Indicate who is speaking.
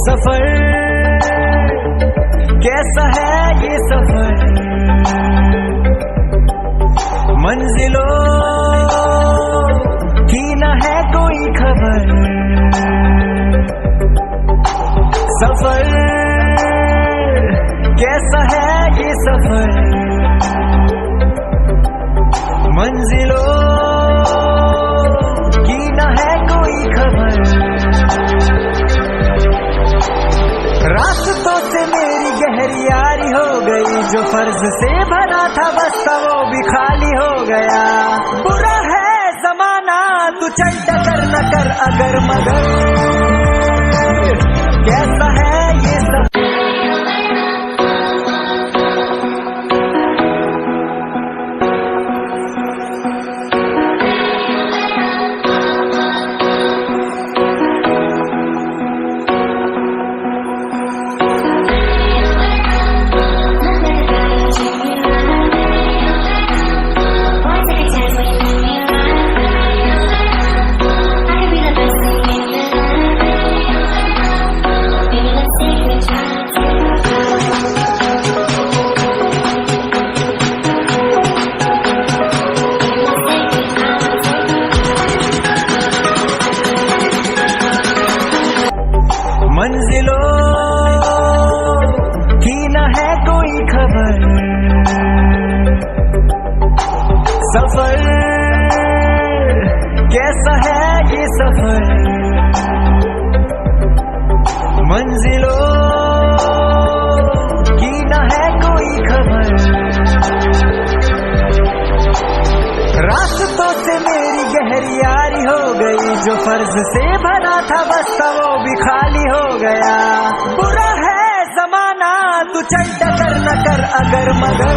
Speaker 1: सफर कैसा है ये सफर, मंजिलों की न है कोई खबर। सफर कैसा है ये सफर, मंजिलों की न है कोई खबर। रास्तों से मेरी गहरी यारी हो गई, जो फर्ज से भरा था बस्ता वो भी खाली हो गया। बुरा है जमाना तू चल टकर न कर अगर मगर, कैसा है ये सब। मंजिलों की न है कोई खबर, सफर कैसा है ये सफर, मंजिलों की न है कोई खबर। रास्तों से मेरी गहरी यारी हो गई, जो फर्ज से भरा था बस्ता वो भी खाली हो गया। बुरा है जमाना तू चल टकर न कर अगर मगर।